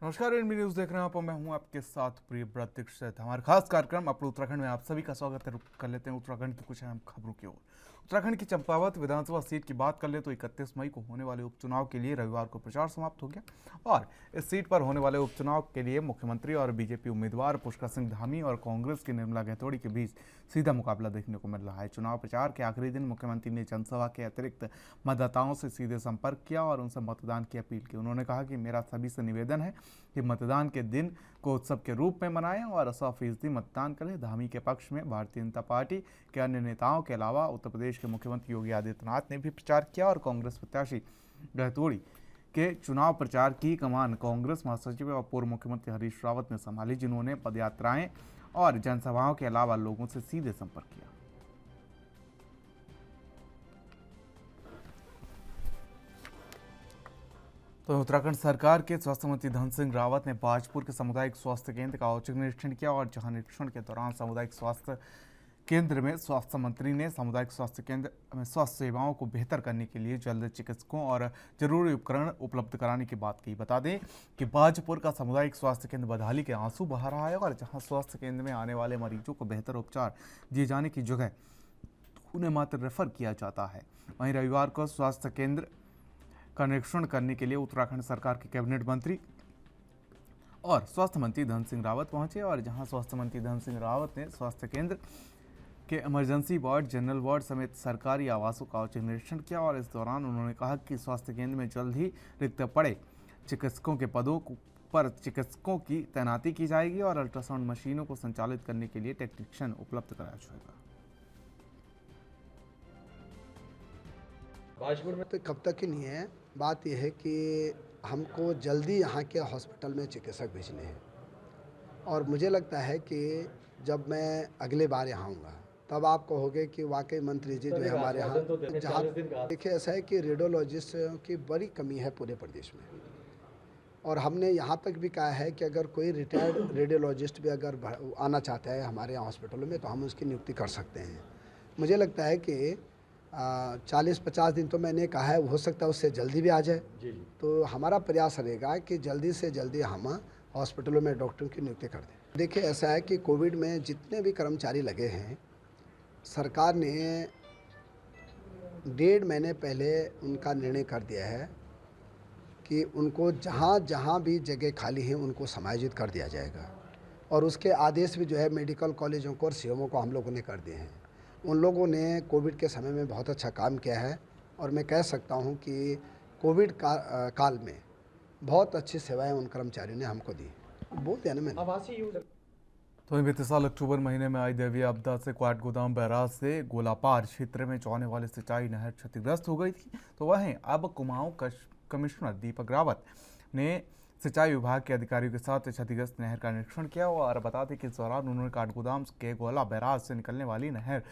नमस्कार, NB news देख रहे हैं आप। मैं हूं आपके साथ प्रिय दीक्षित। हमारा खास कार्यक्रम अपने उत्तराखंड में आप सभी का स्वागत है। कर लेते हैं उत्तराखंड की कुछ अहम खबरों की ओर। उत्तराखंड की चंपावत विधानसभा सीट की बात कर ले तो 31 मई को होने वाले उपचुनाव के लिए रविवार को प्रचार समाप्त हो गया और इस सीट पर होने वाले उपचुनाव के लिए मुख्यमंत्री और बीजेपी उम्मीदवार पुष्कर सिंह धामी और कांग्रेस की निर्मला गहतोड़ी के बीच सीधा मुकाबला देखने को मिल रहा है। चुनाव प्रचार के आखिरी दिन मुख्यमंत्री ने जनसभा के अतिरिक्त मतदाताओं से सीधे संपर्क किया और उनसे मतदान की अपील की। उन्होंने कहा कि मेरा सभी से निवेदन है कि मतदान के दिन को उत्सव के रूप में मनाएं और 100% मतदान करें। धामी के पक्ष में भारतीय जनता पार्टी के अन्य नेताओं के अलावा उत्तर प्रदेश के मुख्यमंत्री योगी आदित्यनाथ ने भी प्रचार किया और कांग्रेस प्रत्याशी गहतोड़ी के चुनाव प्रचार की कमान कांग्रेस महासचिव और पूर्व मुख्यमंत्री हरीश रावत ने संभाली, जिन्होंने पदयात्राएं और जनसभाओं के अलावा लोगों से सीधे संपर्क किया। तो उत्तराखंड सरकार के स्वास्थ्य मंत्री धन सिंह रावत ने बाजपुर के सामुदायिक स्वास्थ्य केंद्र का औचक निरीक्षण किया और जहां निरीक्षण के दौरान सामुदायिक स्वास्थ्य केंद्र में स्वास्थ्य मंत्री ने सामुदायिक स्वास्थ्य केंद्र में स्वास्थ्य सेवाओं को बेहतर करने के लिए जल्द चिकित्सकों और जरूरी उपकरण उपलब्ध कराने की बात कही। बता दें कि बाजपुर का सामुदायिक स्वास्थ्य केंद्र बदहाली के आंसू बहा रहा है और जहां स्वास्थ्य केंद्र में आने वाले मरीजों को बेहतर उपचार दिए जाने की जगह उन्हें मात्र रेफर किया जाता है। वहीं रविवार को स्वास्थ्य केंद्र का निरीक्षण करने के लिए उत्तराखंड सरकार के कैबिनेट मंत्री और स्वास्थ्य मंत्री धन सिंह रावत पहुंचे और जहां स्वास्थ्य मंत्री धन सिंह रावत ने स्वास्थ्य केंद्र के इमरजेंसी वार्ड, जनरल वार्ड समेत सरकारी आवासों का औचक निरीक्षण किया और इस दौरान उन्होंने कहा कि स्वास्थ्य केंद्र में जल्द ही रिक्त पड़े चिकित्सकों के पदों पर चिकित्सकों की तैनाती की जाएगी और अल्ट्रासाउंड मशीनों को संचालित करने के लिए टेक्नीशियन उपलब्ध कराया जाएगा। बाजपुर में तो कब तक ही नहीं है। बात यह है कि हमको जल्दी यहाँ के हॉस्पिटल में चिकित्सक भेजने हैं और मुझे लगता है कि जब मैं अगले बार यहाँ आऊँगा तब आप कहोगे कि वाकई मंत्री जी जो है हमारे यहाँ, जहाँ देखिए ऐसा है कि रेडियोलॉजिस्ट की बड़ी कमी है पूरे प्रदेश में और हमने यहाँ तक भी कहा है कि अगर कोई रिटायर्ड रेडियोलॉजिस्ट भी अगर आना चाहता है हमारे यहाँ हॉस्पिटलों में तो हम उसकी नियुक्ति कर सकते हैं। मुझे लगता है कि 40-50 दिन तो मैंने कहा है, हो सकता है उससे जल्दी भी आ जाए। तो हमारा प्रयास रहेगा कि जल्दी से जल्दी हम हॉस्पिटलों में डॉक्टरों की नियुक्ति कर दें। देखिए ऐसा है कि कोविड में जितने भी कर्मचारी लगे हैं, सरकार ने 1.5 महीने पहले उनका निर्णय कर दिया है कि उनको जहाँ जहाँ भी जगह खाली है उनको समायोजित कर दिया जाएगा और उसके आदेश भी जो है मेडिकल कॉलेजों को और सीएमओ को हम लोगों ने कर दिए हैं। उन लोगों ने कोविड के समय में बहुत अच्छा काम किया है और मैं कह सकता हूं कि कोविड काल में बहुत अच्छी सेवाएं उन कर्मचारियों ने हमको दी। बोल दिया ना मैंने। तो बीते साल अक्टूबर महीने में आई दैवीय आपदा से काठगोदाम बैराज से गोलापार क्षेत्र में जाने वाली सिंचाई नहर क्षतिग्रस्त हो गई थी। तो वहीं अब कुमाऊं कमिश्नर दीपक रावत ने सिंचाई विभाग के अधिकारियों के साथ क्षतिग्रस्त नहर का निरीक्षण किया और बता दें कि इस दौरान उन्होंने काठगोदाम के गोला बैराज से निकलने वाली नहर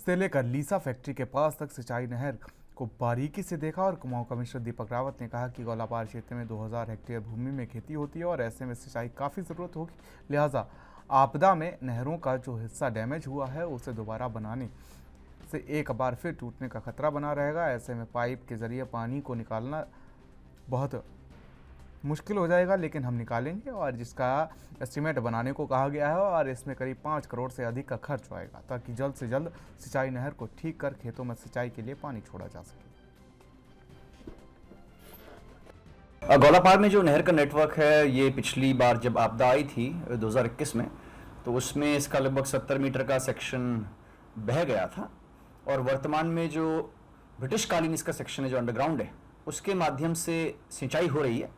से लेकर लीसा फैक्ट्री के पास तक सिंचाई नहर को बारीकी से देखा और कुमाऊं कमिश्नर दीपक रावत ने कहा कि गोलापार क्षेत्र में 2000 हेक्टेयर भूमि में खेती होती है और ऐसे में सिंचाई काफ़ी ज़रूरत होगी, लिहाजा आपदा में नहरों का जो हिस्सा डैमेज हुआ है उसे दोबारा बनाने से एक बार फिर टूटने का खतरा बना रहेगा। ऐसे में पाइप के जरिए पानी को निकालना बहुत मुश्किल हो जाएगा, लेकिन हम निकालेंगे और जिसका एस्टीमेट बनाने को कहा गया है और इसमें करीब 5 करोड़ से अधिक का खर्च आएगा ताकि जल्द से जल्द सिंचाई नहर को ठीक कर खेतों में सिंचाई के लिए पानी छोड़ा जा सके। गोलापार में जो नहर का नेटवर्क है, ये पिछली बार जब आपदा आई थी 2021 में, तो उसमें इसका लगभग 70 मीटर का सेक्शन बह गया था और वर्तमान में जो ब्रिटिश कालीन इसका सेक्शन है जो अंडरग्राउंड है उसके माध्यम से सिंचाई हो रही है,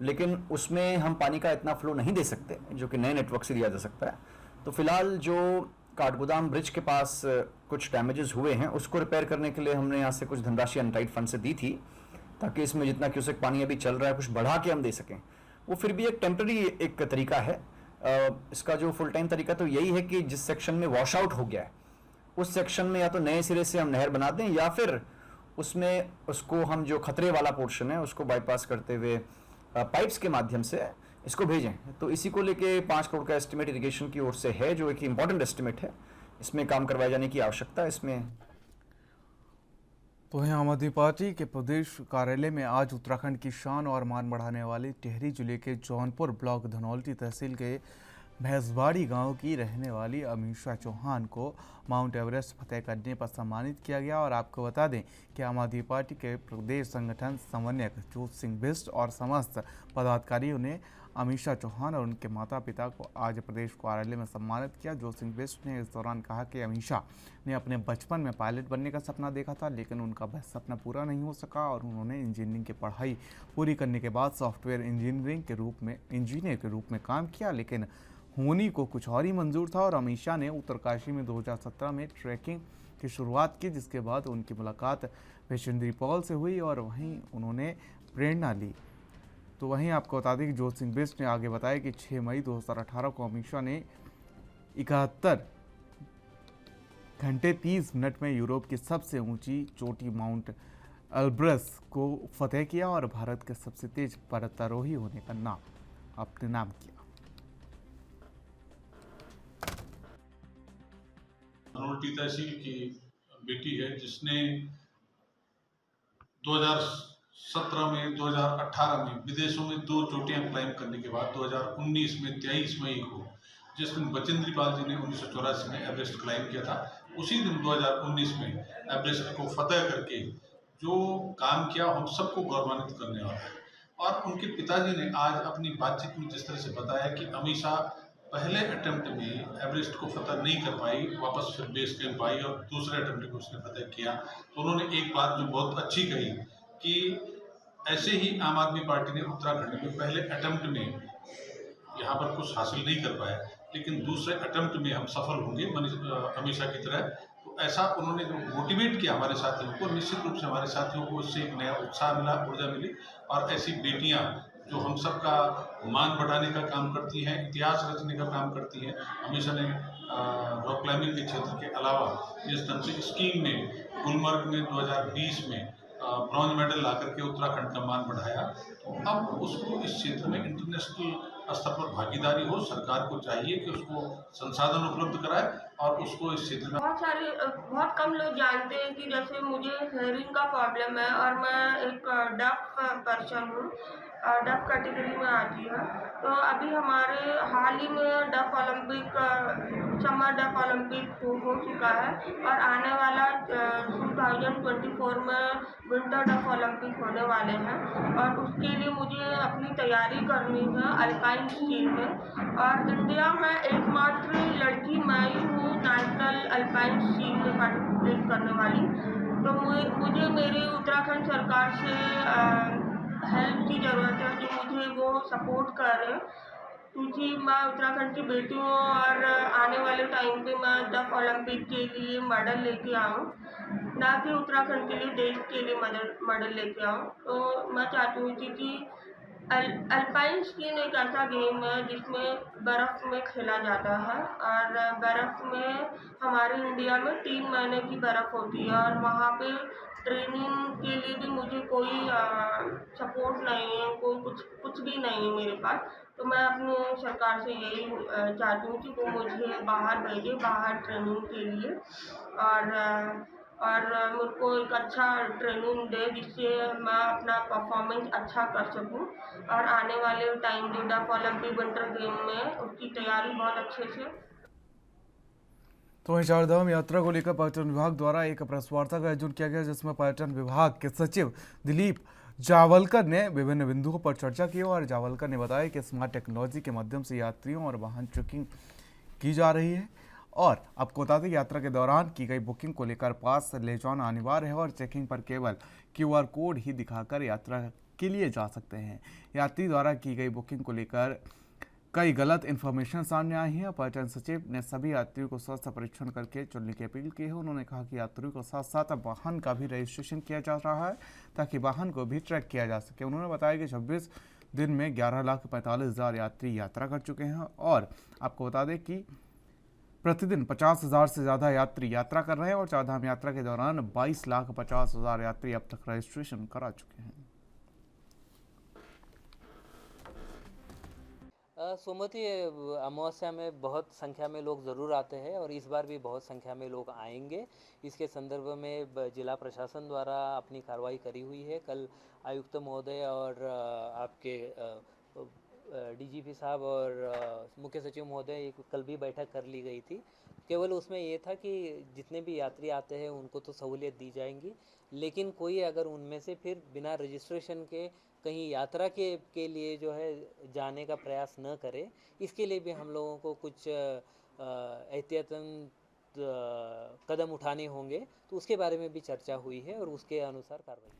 लेकिन उसमें हम पानी का इतना फ्लो नहीं दे सकते जो कि नए नेटवर्क से दिया जा सकता है। तो फिलहाल जो काठगोदाम ब्रिज के पास कुछ डैमेजेस हुए हैं उसको रिपेयर करने के लिए हमने यहाँ से कुछ धनराशि अनटाइड फंड से दी थी ताकि इसमें जितना क्यूसेक पानी अभी चल रहा है कुछ बढ़ा के हम दे सकें। वो फिर भी एक टेम्पररी एक तरीका है। इसका जो फुल टाइम तरीका तो यही है कि जिस सेक्शन में वॉश आउट हो गया है उस सेक्शन में या तो नए सिरे से हम नहर बना दें या फिर उसमें उसको हम जो खतरे वाला पोर्शन है उसको बाईपास करते हुए पाइप्स के माध्यम से इसको भेजें। तो इसी को लेके 5 करोड़ का एस्टिमेट इरिगेशन की ओर से है जो एक इम्पॉर्टेंट एस्टिमेट है। इसमें काम करवाए जाने की आवश्यकता है। इसमें तो वहीं आम आदमी पार्टी के प्रदेश कार्यालय में आज उत्तराखंड की शान और मान बढ़ाने वाले टिहरी जिले के जौनपुर ब्लॉक धनौल्टी तहसील के भैंसबाड़ी गांव की रहने वाली अमीषा चौहान को माउंट एवरेस्ट फतेह करने पर सम्मानित किया गया। और आपको बता दें कि आम आदमी पार्टी के प्रदेश संगठन समन्वयक जोत सिंह बिष्ट और समस्त पदाधिकारियों ने अमीषा चौहान और उनके माता पिता को आज प्रदेश कार्यालय में सम्मानित किया। जोत सिंह बिष्ट ने इस दौरान कहा कि अमीषा ने अपने बचपन में पायलट बनने का सपना देखा था, लेकिन उनका वह सपना पूरा नहीं हो सका और उन्होंने इंजीनियरिंग की पढ़ाई पूरी करने के बाद सॉफ्टवेयर इंजीनियर के रूप में काम किया, लेकिन होनी को कुछ और ही मंजूर था। और अमीषा ने उत्तरकाशी में 2017 में ट्रैकिंग की शुरुआत की, जिसके बाद उनकी मुलाकात विशेंद्री पॉल से हुई और वहीं उन्होंने प्रेरणा ली। तो वहीं आपको बता दें कि जोत सिंह बिष्ट ने आगे बताया कि 6 मई 2018 को अमीषा ने 71 घंटे 30 मिनट में यूरोप की सबसे ऊंची चोटी माउंट एल्ब्रस को फतेह किया और भारत के सबसे तेज पर्वतारोही होने का नाम अपने नाम किया। धनौल्टी तहसील की बेटी है जिसने 2017 में 2018 में विदेशों में 2 चोटियां क्लाइम करने के बाद 2019 में 23 मई को जिस दिन बचेंद्री पाल जी ने 1984 में एवरेस्ट क्लाइम किया था, उसी दिन 2019 में एवरेस्ट को फतेह करके जो काम किया हम सबको गौरवान्वित करने वाला है। और उनके पिताजी ने आज अपनी बातचीत में जिस तरह से बताया कि अमीषा पहले अटेम्प्ट में एवरेस्ट को फतेह नहीं कर पाई, वापस फिर बेस कैंप आई और दूसरे अटेम्प्ट में उसने फतेह किया। तो उन्होंने एक बात जो बहुत अच्छी कही कि ऐसे ही आम आदमी पार्टी ने उत्तराखंड में पहले अटेम्प्ट में यहाँ पर कुछ हासिल नहीं कर पाया, लेकिन दूसरे अटेम्प्ट में हम सफल होंगे अमीषा की तरह। तो ऐसा उन्होंने जो मोटिवेट किया हमारे साथियों को, निश्चित रूप से हमारे साथियों को उससे एक नया उत्साह मिला, ऊर्जा मिली। और ऐसी बेटियां जो हम सब का मान बढ़ाने का काम करती हैं, इतिहास रचने का काम करती हैं। अमीषा ने रॉक क्लाइंबिंग के क्षेत्र के अलावा जिस ढंग से स्कीइंग में गुलमर्ग में 2020 में ब्रॉन्ज मेडल ला करके उत्तराखंड का मान बढ़ाया, तो अब उसको इस क्षेत्र में इंटरनेशनल स्तर पर भागीदारी हो। सरकार को चाहिए कि उसको संसाधन उपलब्ध कराए और उसको इस क्षेत्र में बहुत कम लोग जानते हैं कि जैसे मुझे हेयरिंग का प्रॉब्लम है और मैं एक डफ पर्सन हूँ, डफ कैटेगरी में आती है। तो अभी हमारे हाल ही में डफ ओलंपिक समर डफ ओलंपिक हो चुका है और आने वाला 2024 में विंटर डफ ओलंपिक होने वाले हैं और उसके लिए मुझे अपनी तैयारी करनी है अल्पाइन स्कीइंग में। और इंडिया में एकमात्र लड़की मैं ही हूँ नेशनल अल्पाइन स्कीइंग में पार्टिसिपेट करने वाली। तो मुझे मेरी उत्तराखंड सरकार से हेल्प की ज़रूरत है कि मुझे वो सपोर्ट करें, क्योंकि मैं उत्तराखंड की बेटी हूँ और आने वाले टाइम पे मैं डफ ओलंपिक के लिए मेडल लेके आऊँ, ना कि उत्तराखंड के लिए देश के लिए मेडल लेके आऊँ। तो मैं चाहती हूँ कि अल्पाइन स्कीइंग एक ऐसा गेम है जिसमें बर्फ़ में खेला जाता है और बर्फ़ में हमारे इंडिया में 3 महीने की बर्फ़ होती है और वहाँ पे ट्रेनिंग के लिए भी मुझे कोई सपोर्ट नहीं है, कोई कुछ भी नहीं है मेरे पास। तो मैं अपनी सरकार से यही चाहती हूँ कि वो मुझे बाहर भेजे, बाहर ट्रेनिंग के लिए और मुझको एक अच्छा ट्रेनिंग दे जिससे मैं अपना परफॉर्मेंस अच्छा कर सकूं और आने वाले टाइम में डफ ओलंपिक विंटर गेम में उसकी तैयारी बहुत अच्छे से। तो वहीं चारधाम यात्रा को लेकर पर्यटन विभाग द्वारा एक प्रेस वार्ता का आयोजन किया गया, जिसमें पर्यटन विभाग के सचिव दिलीप जावलकर ने विभिन्न बिंदुओं पर चर्चा की और जावलकर ने बताया कि स्मार्ट टेक्नोलॉजी के माध्यम से यात्रियों और वाहन चेकिंग की जा रही है और आपको बता दें यात्रा के दौरान की गई बुकिंग को लेकर पास ले जाना अनिवार्य है और चेकिंग पर केवल QR कोड ही दिखाकर यात्रा के लिए जा सकते हैं। यात्री द्वारा की गई बुकिंग को लेकर कई गलत इन्फॉर्मेशन सामने आई है। पर्यटन सचिव ने सभी यात्रियों को स्वास्थ्य परीक्षण करके चुनने की अपील की है। उन्होंने कहा कि यात्रियों को साथ साथ वाहन का भी रजिस्ट्रेशन किया जा रहा है ताकि वाहन को भी ट्रैक किया जा सके। उन्होंने बताया कि 26 दिन में 11,45,000 यात्री यात्रा कर चुके हैं और आपको बता दें कि प्रतिदिन 50,000 से ज़्यादा यात्री यात्रा कर रहे हैं और चारधाम यात्रा के दौरान 22,50,000 यात्री अब तक रजिस्ट्रेशन करा चुके हैं। सोमवती अमावस्या में बहुत संख्या में लोग ज़रूर आते हैं और इस बार भी बहुत संख्या में लोग आएंगे। इसके संदर्भ में जिला प्रशासन द्वारा अपनी कार्रवाई करी हुई है। कल आयुक्त महोदय और आपके डीजीपी साहब और मुख्य सचिव महोदय एक कल भी बैठक कर ली गई थी। केवल उसमें ये था कि जितने भी यात्री आते हैं उनको तो सहूलियत दी जाएंगी, लेकिन कोई अगर उनमें से फिर बिना रजिस्ट्रेशन के कहीं यात्रा के लिए जो है जाने का प्रयास न करे, इसके लिए भी हम लोगों को कुछ एहतियातन कदम उठाने होंगे। तो उसके बारे में भी चर्चा हुई है और उसके अनुसार कार्रवाई।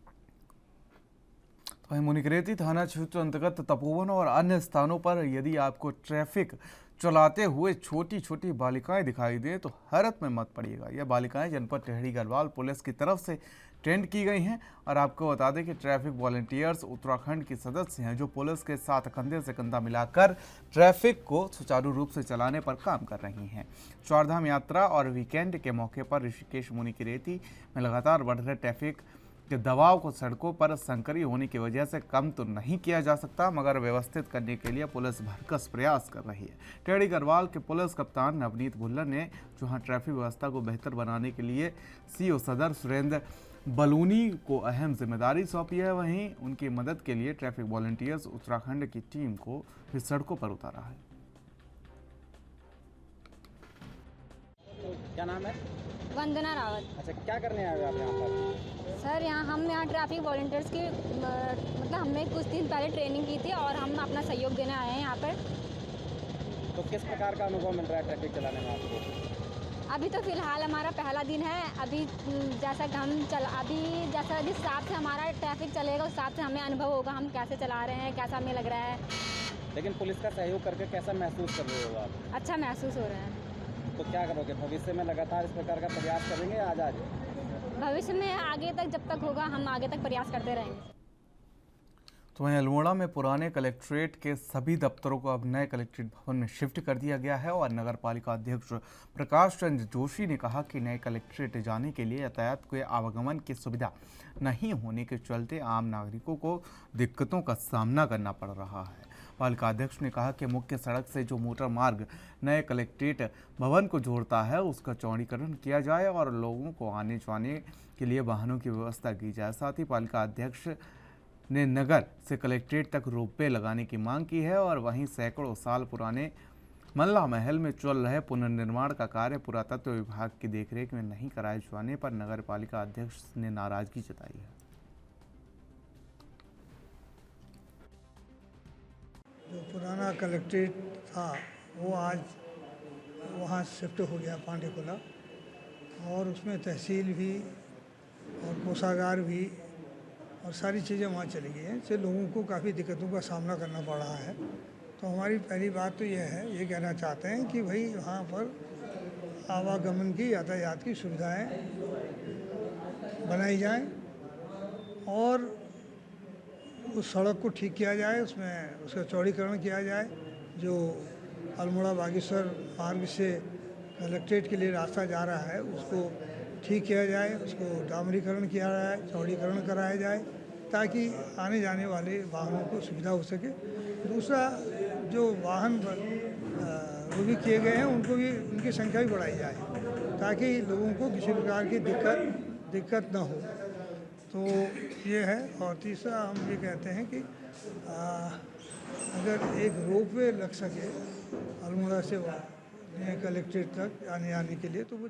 वहीं मुनिकरेती थाना क्षेत्र अंतर्गत तपोवन और अन्य स्थानों पर यदि आपको ट्रैफिक चलाते हुए छोटी छोटी बालिकाएं दिखाई दे तो हैरत में मत पड़िएगा। यह बालिकाएं जनपद टेहरी गढ़वाल पुलिस की तरफ से ट्रेंड की गई हैं और आपको बता दें कि ट्रैफिक वॉलंटियर्स उत्तराखंड की सदस्य हैं जो पुलिस के साथ कंधे से कंधा मिलाकर ट्रैफिक को सुचारू रूप से चलाने पर काम कर रही हैं। चारधाम यात्रा और वीकेंड के मौके पर ऋषिकेश मुनिकरेती में लगातार बढ़ रहे ट्रैफिक के दबाव को सड़कों पर संकरी होने की वजह से कम तो नहीं किया जा सकता, मगर व्यवस्थित करने के लिए पुलिस भरकस प्रयास कर रही है। टेहरी गढ़वाल के पुलिस कप्तान नवनीत भुल्लर ने जहां ट्रैफिक व्यवस्था को बेहतर बनाने के लिए सीओ सदर सुरेंद्र बलूनी को अहम जिम्मेदारी सौंपी है, वहीं उनकी मदद के लिए ट्रैफिक वॉलंटियर्स उत्तराखंड की टीम को भी सड़कों पर उतारा है। क्या नाम है? वंदना रावत। अच्छा, क्या करने आए हो आप यहाँ पर? सर हम यहाँ ट्रैफिक वॉलंटियर्स की मतलब हमने कुछ दिन पहले ट्रेनिंग की थी और हम अपना सहयोग देने आए हैं यहाँ पर। तो किस प्रकार का अनुभव मिल रहा है ट्रैफिक चलाने में आपको? अभी तो फ़िलहाल हमारा पहला दिन है। अभी जैसा जिस हिसाब से हमारा ट्रैफिक चलेगा उस हिसाब से हमें अनुभव होगा हम कैसे चला रहे हैं, कैसा हमें लग रहा है। लेकिन पुलिस का सहयोग करके कैसा महसूस कर रहे हो आप? अच्छा महसूस हो रहा है। तो क्या करोगे भविष्य में? लगातार इस प्रकार का प्रयास करेंगे आज? भविष्य में आगे तक जब तक होगा हम आगे तक प्रयास करते रहेंगे। तो वहीं अल्मोड़ा में पुराने कलेक्ट्रेट के सभी दफ्तरों को अब नए कलेक्ट्रेट भवन में शिफ्ट कर दिया गया है और नगर पालिका अध्यक्ष प्रकाश चंद्र जोशी ने कहा कि नए कलेक्ट्रेट जाने के लिए यातायात के आवागमन की सुविधा नहीं होने के चलते आम नागरिकों को दिक्कतों का सामना करना पड़ रहा है। पालिका अध्यक्ष ने कहा कि मुख्य सड़क से जो मोटर मार्ग नए कलेक्ट्रेट भवन को जोड़ता है उसका चौड़ीकरण किया जाए और लोगों को आने जाने के लिए वाहनों की व्यवस्था की जाए। साथ ही पालिका अध्यक्ष ने नगर से कलेक्ट्रेट तक रोपवे लगाने की मांग की है और वहीं सैकड़ों साल पुराने मल्ला महल में चल रहे पुनर्निर्माण का कार्य पुरातत्व विभाग की देखरेख में नहीं कराए जाने पर नगर पालिका अध्यक्ष ने नाराजगी जताई है। जो पुराना कलेक्ट्रेट था वो आज वहाँ शिफ्ट हो गया पांडेकुला और उसमें तहसील भी और कोषागार भी और सारी चीज़ें वहाँ चली गई हैं। इससे लोगों को काफ़ी दिक्कतों का सामना करना पड़ रहा है। तो हमारी पहली बात तो ये कहना चाहते हैं कि भाई वहाँ पर आवागमन की यातायात की सुविधाएं बनाई जाएं और उस सड़क को ठीक किया जाए, उसमें उसका चौड़ीकरण किया जाए। जो अल्मोड़ा बागेश्वर मार्ग से कलेक्ट्रेट के लिए रास्ता जा रहा है उसको ठीक किया जाए, उसको डामरीकरण किया जाए, चौड़ीकरण कराया जाए ताकि आने जाने वाले वाहनों को सुविधा हो सके। दूसरा, जो वाहन वो भी किए गए हैं उनको भी उनकी संख्या भी बढ़ाई जाए ताकि लोगों को किसी प्रकार की दिक्कत न हो। तो ये है। और तीसरा हम ये कहते हैं कि अगर एक रोपवे लग सके अल्मोड़ा से नए कलेक्ट्रेट तक आने के लिए तो वो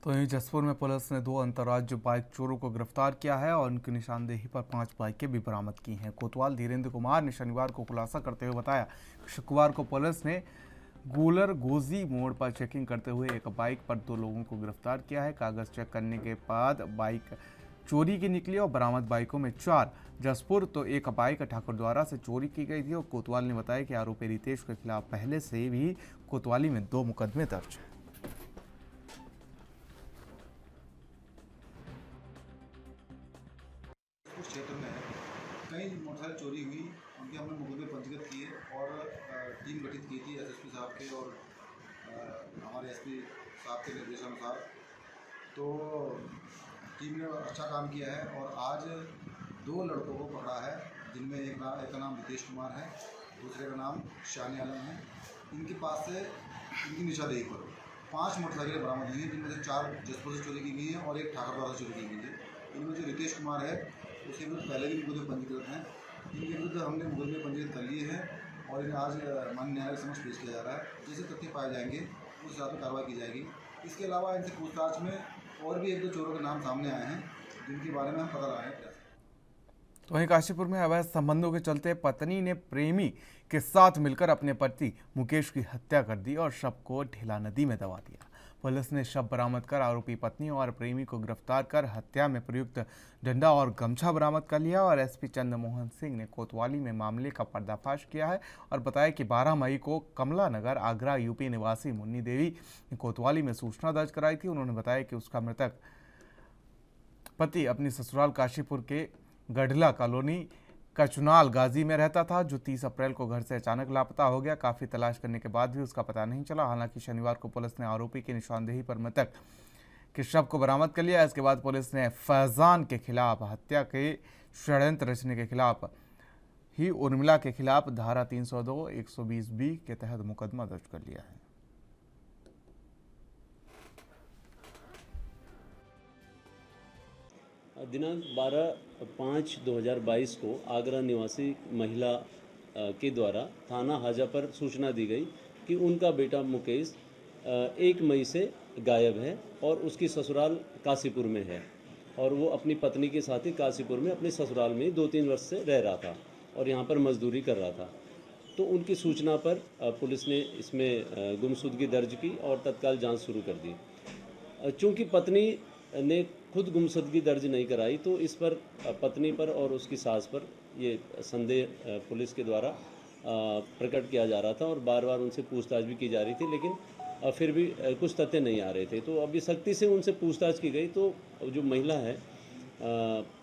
तो यहीं जसपुर में पुलिस ने 2 अंतर्राज्य बाइक चोरों को गिरफ्तार किया है और उनकी निशानदेही पर 5 बाइकें भी बरामद की हैं। कोतवाल धीरेन्द्र कुमार ने शनिवार को खुलासा करते हुए बताया कि शुक्रवार को पुलिस ने गूलर गोजी मोड़ पर चेकिंग करते हुए एक बाइक पर 2 लोगों को गिरफ्तार किया है। कागज चेक करने के बाद बाइक चोरी की निकली और बरामद बाइकों में 4 जसपुर तो एक बाइक ठाकुरद्वारा से चोरी की गई थी। और कोतवाल ने बताया कि आरोपी रितेश के खिलाफ पहले से भी कोतवाली में 2 मुकदमे दर्ज हैं। उस क्षेत्र में कई मोटरसाइकिल चोरी हुई, उनके हमने मुकदमे पंजीकृत किए और टीम गठित की थी एसएसपी साहब के और हमारे एसपी साहब के निर्देशानुसार। तो टीम ने अच्छा काम किया है और आज 2 लड़कों को पकड़ा है जिनमें एक का नाम रितेश कुमार है, दूसरे का नाम नाम शान आलम है। इनके पास से इनकी निशानदेही पर 5 मोटरसाइकिलें बरामद हुई हैं, जिनमें से 4 जसपुर से चोरी की गई हैं और एक ठाकुरद्वारा से चोरी की गई है। इनमें जो रितेश कुमार है उसके विरुद्ध पहले भी मुकदमे पंजीकृत हैं। इनके विरुद्ध हमने मुकदमे पंजीकृत कर लिए हैं और इन्हें आज माननीय न्यायालय के समक्ष पेश किया जा रहा है। जैसे तथ्य पाए जाएंगे उस हिसाब से कार्रवाई की जाएगी। इसके अलावा इनसे पूछताछ में और भी 1-2 चोरों के नाम सामने आए हैं, जिनके बारे में हम पता लगाने का प्रयास। तो वहीं काशीपुर में अवैध संबंधों के चलते पत्नी ने प्रेमी के साथ मिलकर अपने पति मुकेश की हत्या कर दी और शव को ढेला नदी में दबा दिया। पुलिस ने शव बरामद कर आरोपी पत्नी और प्रेमी को गिरफ्तार कर हत्या में प्रयुक्त डंडा और गमछा बरामद कर लिया और एसपी चंद्रमोहन सिंह ने कोतवाली में मामले का पर्दाफाश किया है और बताया कि 12 मई को कमला नगर आगरा यूपी निवासी मुन्नी देवी ने कोतवाली में सूचना दर्ज कराई थी। उन्होंने बताया कि उसका मृतक पति अपनी ससुराल काशीपुर के गढ़ला कॉलोनी कचुनाल गाजी में रहता था, जो 30 अप्रैल को घर से अचानक लापता हो गया। काफी तलाश करने के बाद भी उसका पता नहीं चला। हालांकि शनिवार को पुलिस ने आरोपी की निशानदेही पर मृतक के शव को बरामद कर लिया। इसके बाद पुलिस ने फैजान के खिलाफ हत्या के षड्यंत्र रचने के खिलाफ ही उर्मिला के खिलाफ धारा 302 120B के तहत मुकदमा दर्ज कर लिया है। दिनांक 12/5/2022 को आगरा निवासी महिला के द्वारा थाना हाजा पर सूचना दी गई कि उनका बेटा मुकेश 1 मई से गायब है और उसकी ससुराल काशीपुर में है और वो अपनी पत्नी के साथ ही काशीपुर में अपने ससुराल में 2-3 वर्ष से रह रहा था और यहाँ पर मजदूरी कर रहा था। तो उनकी सूचना पर पुलिस ने इसमें गुमशुदगी दर्ज की और तत्काल जांच शुरू कर दी। चूँकि पत्नी ने खुद गुमशुदगी दर्ज नहीं कराई तो इस पर पत्नी पर और उसकी सास पर ये संदेह पुलिस के द्वारा प्रकट किया जा रहा था और बार बार उनसे पूछताछ भी की जा रही थी, लेकिन फिर भी कुछ तथ्य नहीं आ रहे थे। तो अभी सख्ती से उनसे पूछताछ की गई तो जो महिला है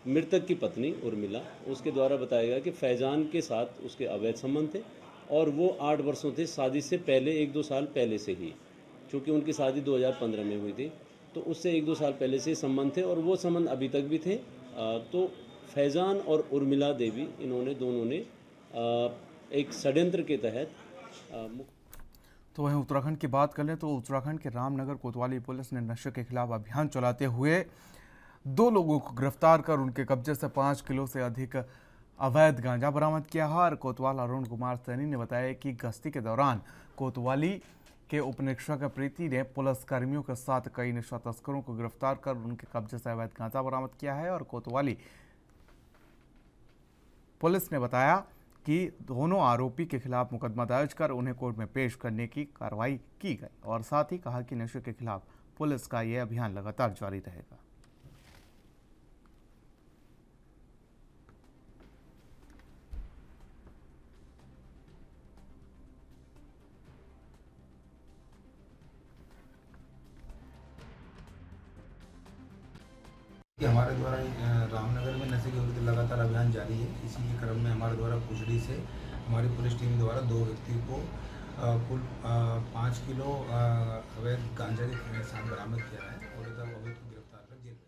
मृतक की पत्नी उर्मिला, उसके द्वारा बताया गया कि फैजान के साथ उसके अवैध संबंध थे और वो 8 वर्षों थे शादी से पहले, 1-2 साल पहले से ही, चूँकि उनकी शादी 2015 में हुई थी तो उससे 1-2 साल पहले से संबंध थे और वो संबंध अभी तक भी थे। तो फैजान और उर्मिला देवी इन्होंने दोनों ने एक षड्यंत्र के तहत तो वहीं उत्तराखंड की बात कर लें तो उत्तराखंड के रामनगर कोतवाली पुलिस ने नशे के खिलाफ अभियान चलाते हुए 2 लोगों को गिरफ्तार कर उनके कब्जे से 5 किलो से अधिक अवैध गांजा बरामद किया है। और कोतवाल अरुण कुमार सैनी ने बताया कि गश्ती के दौरान कोतवाली के उपनिरीक्षक प्रीति ने पुलिस कर्मियों के साथ कई नशा तस्करों को गिरफ्तार कर उनके कब्जे से अवैध गांजा बरामद किया है। और कोतवाली पुलिस ने बताया कि दोनों आरोपी के खिलाफ मुकदमा दर्ज कर उन्हें कोर्ट में पेश करने की कार्रवाई की गई और साथ ही कहा कि नशे के खिलाफ पुलिस का यह अभियान लगातार जारी रहेगा। कि हमारे द्वारा रामनगर में नशे के विरुद्ध लगातार अभियान जारी है। इसी के क्रम में हमारे द्वारा कुचड़ी से हमारी पुलिस टीम द्वारा 2 व्यक्ति को कुल 5 किलो अवैध गांजा के साथ बरामद किया है और इधर अवैध को गिरफ्तार कर जेल भेजा।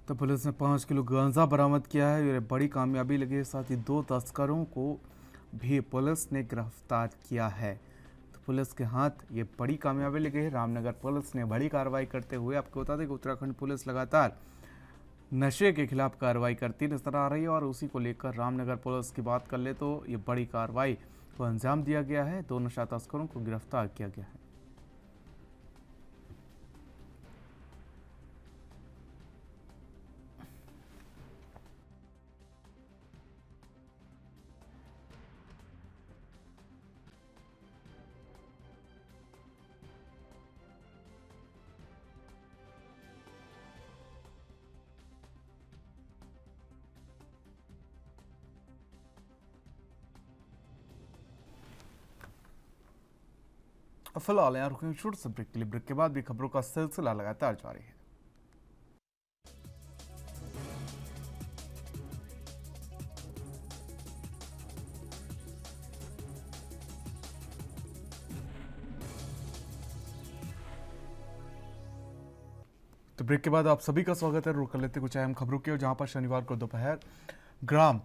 तो पुलिस ने 5 किलो गांजा बरामद किया है। ये बड़ी कामयाबी लगी है। साथ ही 2 तस्करों को भी पुलिस ने गिरफ्तार किया है। तो पुलिस के हाथ ये बड़ी कामयाबी लगी है। रामनगर पुलिस ने बड़ी कार्रवाई करते हुए, आपको बता दें कि उत्तराखंड पुलिस लगातार नशे के खिलाफ कार्रवाई करती नजर आ रही है और उसी को लेकर रामनगर पुलिस की बात कर ले तो ये बड़ी कार्रवाई को अंजाम दिया गया है। 2 नशा तस्करों को गिरफ्तार किया गया है। फिलहाल यहाँ रुकेंगे छोटे से ब्रेक के लिए। ब्रेक के बाद भी खबरों का सिलसिला लगातार जारी है। तो ब्रेक के बाद आप सभी का स्वागत है। रुक कर लेते कुछ अहम खबरों की, जहां पर शनिवार को दोपहर ग्राम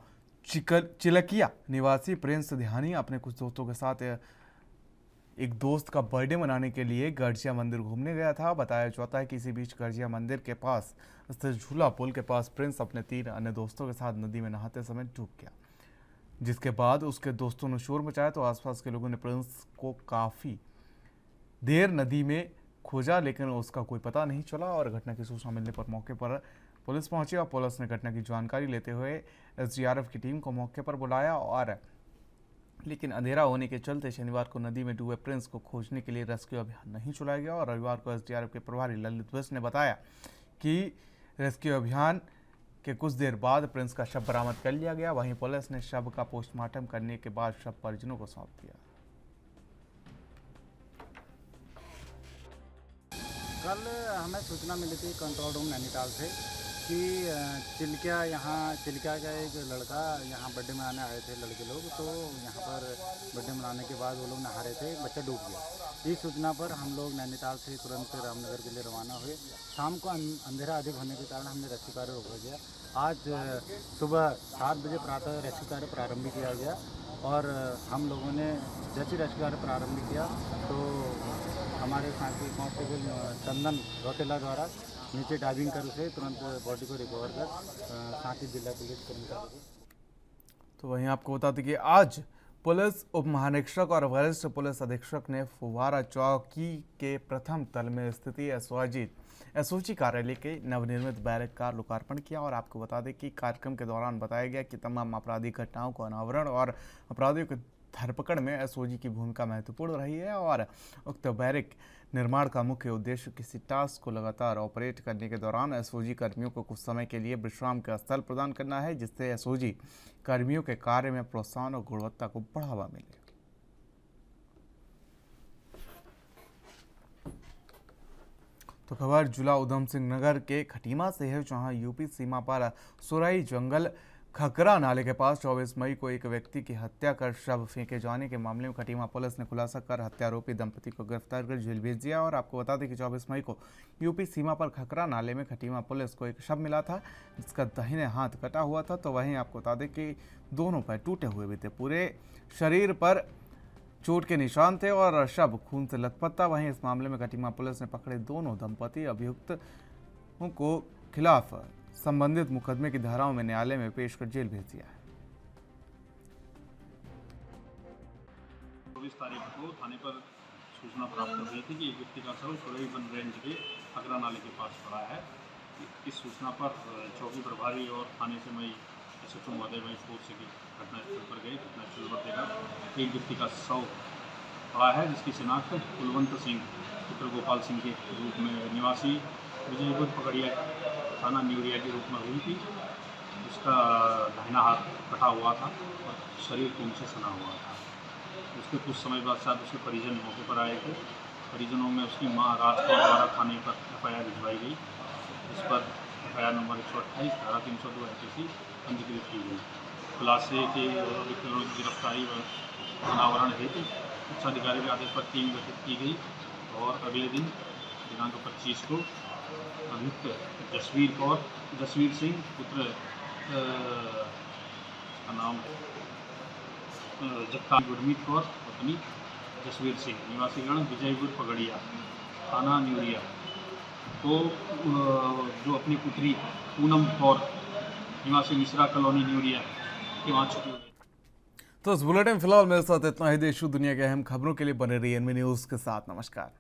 चिलकिया निवासी प्रिंस ध्यानी अपने कुछ दोस्तों के साथ एक दोस्त का बर्थडे मनाने के लिए गर्जिया मंदिर घूमने गया था। बताया जाता है कि इसी बीच गर्जिया मंदिर के पास स्थित झूला पुल के पास प्रिंस अपने 3 अन्य दोस्तों के साथ नदी में नहाते समय डूब गया, जिसके बाद उसके दोस्तों ने शोर मचाया तो आसपास के लोगों ने प्रिंस को काफ़ी देर नदी में खोजा, लेकिन उसका कोई पता नहीं चला और घटना की सूचना मिलने पर मौके पर पुलिस पहुंची और पुलिस ने घटना की जानकारी लेते हुए SDRF की टीम को मौके पर बुलाया और लेकिन अंधेरा होने के चलते शनिवार को नदी में डूबे प्रिंस को खोजने के लिए रेस्क्यू अभियान नहीं चलाया गया। और रविवार को SDRF के प्रभारी ललित विष्ट ने बताया कि रेस्क्यू अभियान के कुछ देर बाद प्रिंस का शव बरामद कर लिया गया। वहीं पुलिस ने शव का पोस्टमार्टम करने के बाद शव परिजनों को सौंप दिया। कल हमें सूचना मिली थी कंट्रोल रूम नैनीताल से कि चिलकिया का एक लड़का यहाँ बर्थडे मनाने आए थे लड़के लोग, तो यहाँ पर बर्थडे मनाने के बाद वो लोग नहा रहे थे, बच्चा डूब गया। इस सूचना पर हम लोग नैनीताल से तुरंत रामनगर के लिए रवाना हुए। शाम को अंधेरा अधिक होने के कारण हमने रेस्क्यू कार्य रोका गया। आज सुबह 7 बजे प्रातः रेस्क्यू कार्य प्रारंभ किया गया और हम लोगों ने जैसे रेस्क्यू कार्य प्रारंभ किया तो हमारे साथी कांस्टेबल चंदन रोटेला द्वारा नीचे डाइविंग कर उसे तुरंत बॉडी को रिकवर कर साथ ही जिला पुलिस कर्मचारी। तो वहीं आपको बता दें कि आज पुलिस उप महानिरीक्षक और वरिष्ठ पुलिस अधीक्षक ने फुवारा चौकी के प्रथम तल में स्थित SOG कार्यालय के नवनिर्मित बैरक का लोकार्पण किया। और आपको बता दें कि कार्यक्रम के दौरान बताया गया कि तमाम आपराधिक घटनाओं को अनावरण और अपराधियों की धरपकड़ में SOG की भूमिका महत्वपूर्ण रही है और उक्त बैरक निर्माण का मुख्य उद्देश्य किसी टास्क को लगातार ऑपरेट करने के दौरान SOG कर्मियों को कुछ समय के लिए विश्राम का स्थल प्रदान करना है, जिससे SOG कर्मियों के कार्य में प्रोत्साहन और गुणवत्ता को बढ़ावा मिले। तो खबर जिला उधम सिंह नगर के खटीमा से है, जहां यूपी सीमा पर सुराई जंगल खकरा नाले के पास 24 मई को एक व्यक्ति की हत्या कर शव फेंके जाने के मामले में खटीमा पुलिस ने खुलासा कर हत्यारोपी दंपति को गिरफ्तार कर जेल भेज दिया। और आपको बता दें कि 24 मई को यूपी सीमा पर खकरा नाले में खटीमा पुलिस को एक शव मिला था, जिसका दाहिने हाथ कटा हुआ था। तो वहीं आपको बता दें कि दोनों पैर टूटे हुए भी थे, पूरे शरीर पर चोट के निशान थे और शव खून से लथपथ था। वहीं इस मामले में खटीमा पुलिस ने पकड़े दोनों दंपति अभियुक्तों को खिलाफ संबंधित मुकदमे की धाराओं में न्यायालय में पेश कर जेल भेज दिया है। 24 तारीख को थाने पर सूचना प्राप्त हो गई थी कि एक व्यक्ति का शव सुरई वन रेंज के खकरा नाले के पास पड़ा है। इस सूचना पर चौकी प्रभारी और थाने से मैं SHO महोदय वहीं फोर्स से घटनास्थल पर गए। घटनास्थल पर देखा एक व्यक्ति का शव पड़ा है, जिसकी शिनाख्त कुलवंत सिंह पुत्र गोपाल सिंह के रूप में निवासी विजयपुर पकड़िया थाना न्यूरिया के रूप में हुई थी। उसका दाहिना हाथ कटा हुआ था और शरीर खून से सना हुआ था। उसके कुछ समय बाद साथ उसके परिजन मौके पर आए थे। परिजनों में उसकी मां राजकोट द्वारा थाने पर FIR भिजवाई गई, जिस पर FIR नंबर 128 धारा 302 IPC पंजीकृत की गई। खुलासे के गिरफ्तारी व अनावरण हेतु उच्चाधिकारी के आदेश पर टीम गठित की गई और अगले दिन दिनांक 25 को अभियुक्त जसवीर सिंह पुत्र का नाम जगता गुरमीत कौर पत्नी जसवीर सिंह निवासीगण विजयपुर पगड़िया थाना न्यूरिया को जो अपनी पुत्री पूनम कौर निवासी मिश्रा कॉलोनी न्यूरिया के वहाँ छुट्टी हुई। तो इस बुलेटिन फिलहाल मेरे साथ इतना ही। देश दुनिया के अहम खबरों के लिए बने रहिए NV न्यूज़ के साथ। नमस्कार।